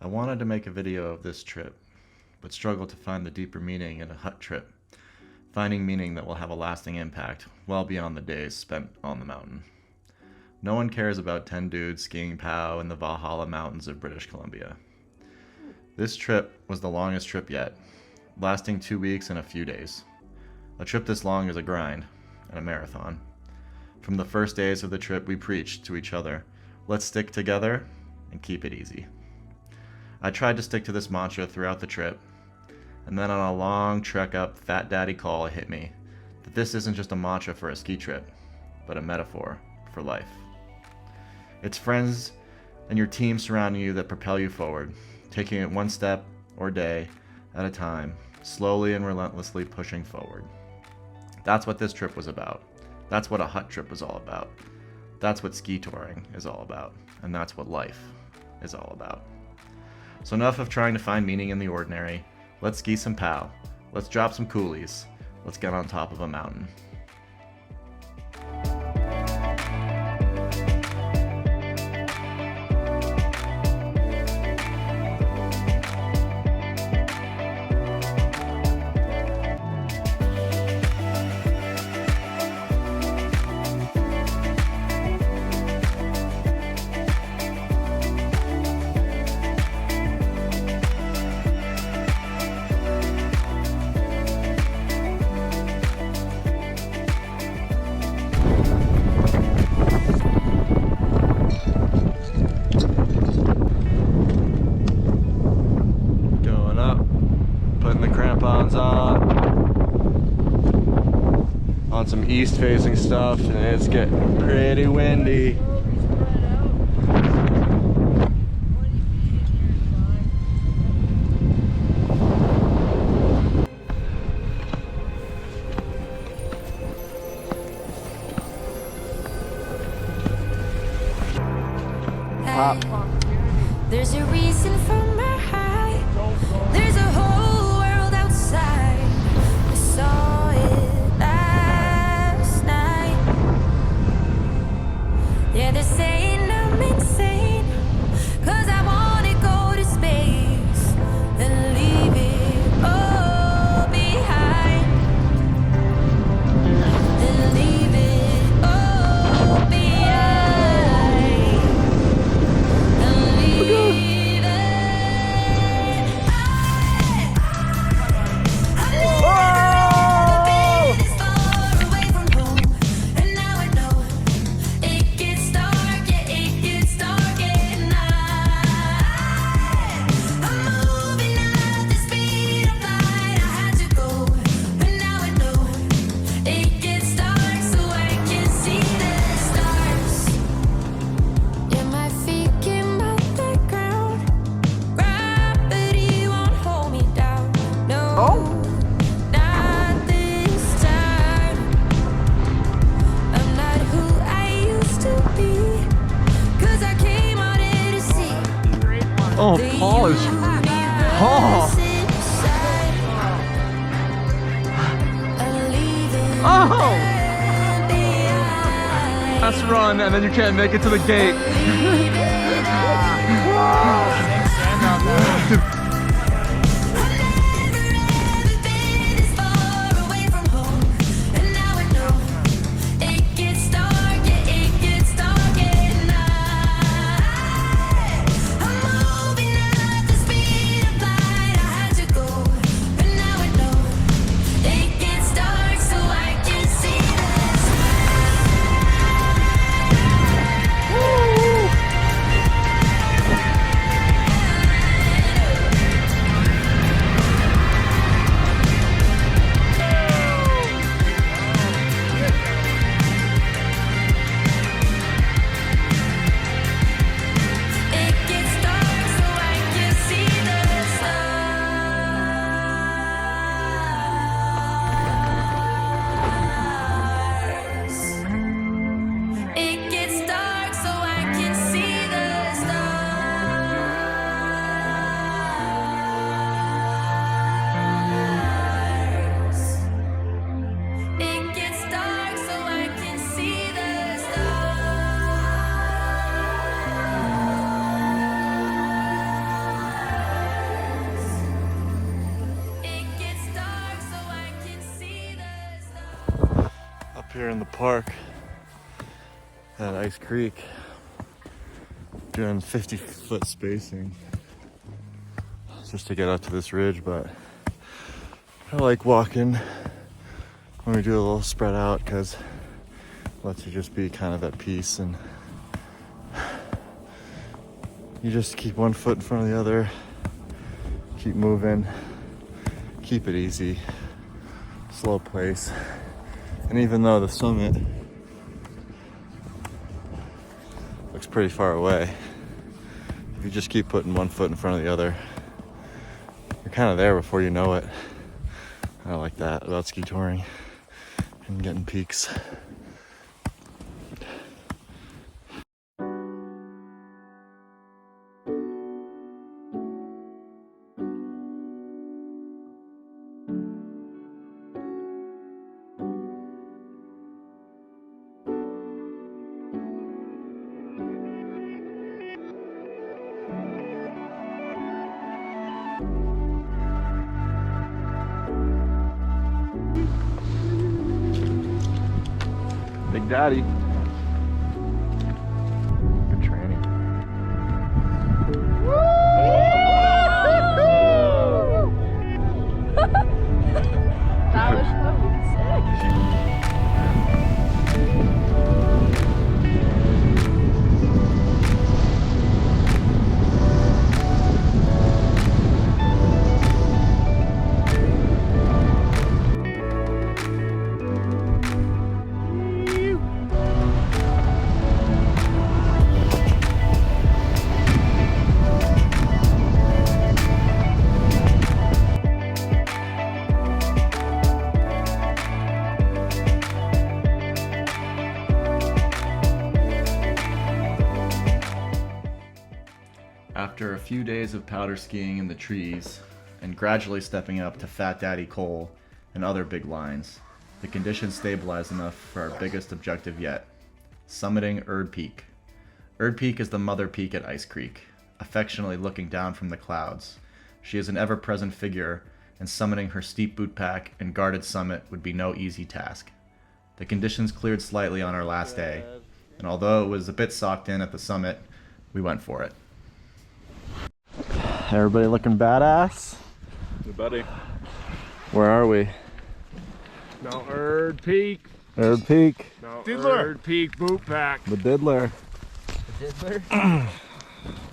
I wanted to make a video of this trip, but struggled to find the deeper meaning in a hut trip, finding meaning that will have a lasting impact well beyond the days spent on the mountain. No one cares about 10 dudes skiing POW in the Valhalla mountains of British Columbia. This trip was the longest trip yet, lasting 2 weeks and a few days. A trip this long is a grind and a marathon. From the first days of the trip, we preached to each other, let's stick together and keep it easy. I tried to stick to this mantra throughout the trip, and then on a long trek up Fat Daddy call, it hit me that this isn't just a mantra for a ski trip, but a metaphor for life. It's friends and your team surrounding you that propel you forward, taking it one step or day at a time, slowly and relentlessly pushing forward. That's what this trip was about. That's what a hut trip was all about. That's what ski touring is all about. And that's what life is all about. So enough of trying to find meaning in the ordinary. Let's ski some POW. Let's drop some coolies. Let's get on top of a mountain. On some east facing stuff, and it's getting pretty windy. There's a reason for my high. There's a whole world outside. I saw it last night. Yeah, they're saying I'm insane, 'cause I wanna go to space and leave it all behind. And leave it all behind. And leave it. Oh, Paul is... Oh! Oh! Let's run, and then you can't make it to the gate. Here in the park at Ice Creek, doing 50-foot spacing just to get up to this ridge, but I like walking when we do a little spread out because it lets you just be kind of at peace, and you just keep one foot in front of the other, keep moving, keep it easy, slow pace. And even though the summit looks pretty far away, if you just keep putting one foot in front of the other, you're kind of there before you know it. I like that about ski touring and getting peaks. Big Daddy. Good training. That was fucking sick. After a few days of powder skiing in the trees and gradually stepping up to Fat Daddy Cole and other big lines, the conditions stabilized enough for our biggest objective yet, summiting Erd Peak. Erd Peak is the mother peak at Ice Creek, affectionately looking down from the clouds. She is an ever-present figure, and summiting her steep boot pack and guarded summit would be no easy task. The conditions cleared slightly on our last day, and although it was a bit socked in at the summit, we went for it. Everybody looking badass? Hey, buddy. Where are we? No, Erd Peak. Erd Peak. No, Diddler. Erd Peak boot pack. The Diddler. Diddler?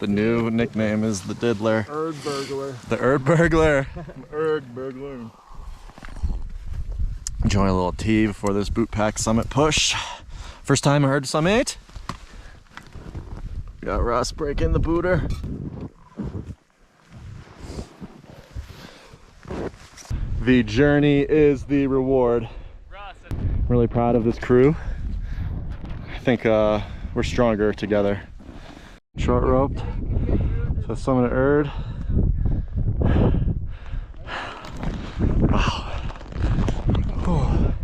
The new nickname is the Diddler. Erd Burglar. The Erd Burglar. Erd Burglar. Enjoy a little tea before this boot pack summit push. First time I heard summit. Got Russ breaking the booter. The journey is the reward. I'm really proud of this crew. I think we're stronger together. Short roped to the summit of Erd. Wow. Oh.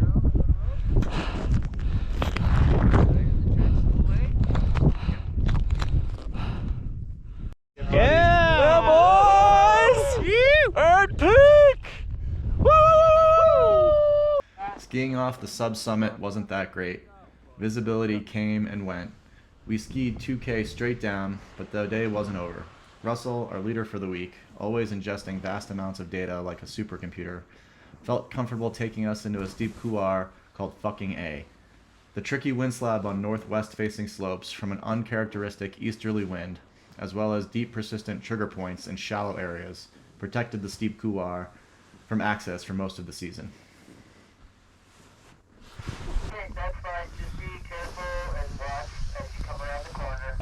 Yeah, boys! Erd Peak! Woo! Skiing off the sub-summit wasn't that great. Visibility came and went. We skied 2K straight down, but the day wasn't over. Russell, our leader for the week, always ingesting vast amounts of data like a supercomputer, felt comfortable taking us into a steep couloir called fucking A. The tricky wind slab on northwest-facing slopes from an uncharacteristic easterly wind, as well as deep persistent trigger points in shallow areas, protected the steep couloir from access for most of the season. Okay, that's fine. Just be careful and watch as you come around the corner.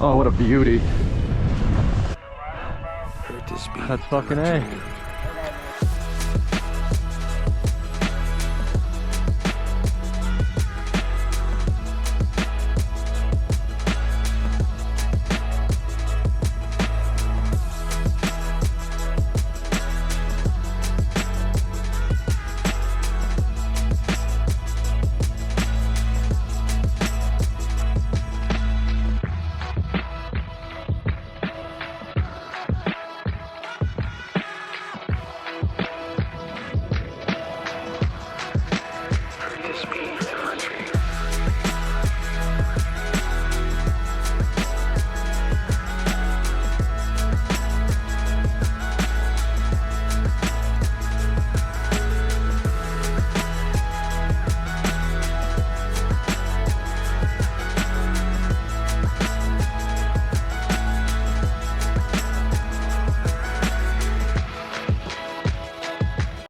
Oh, what a beauty. That's fucking A.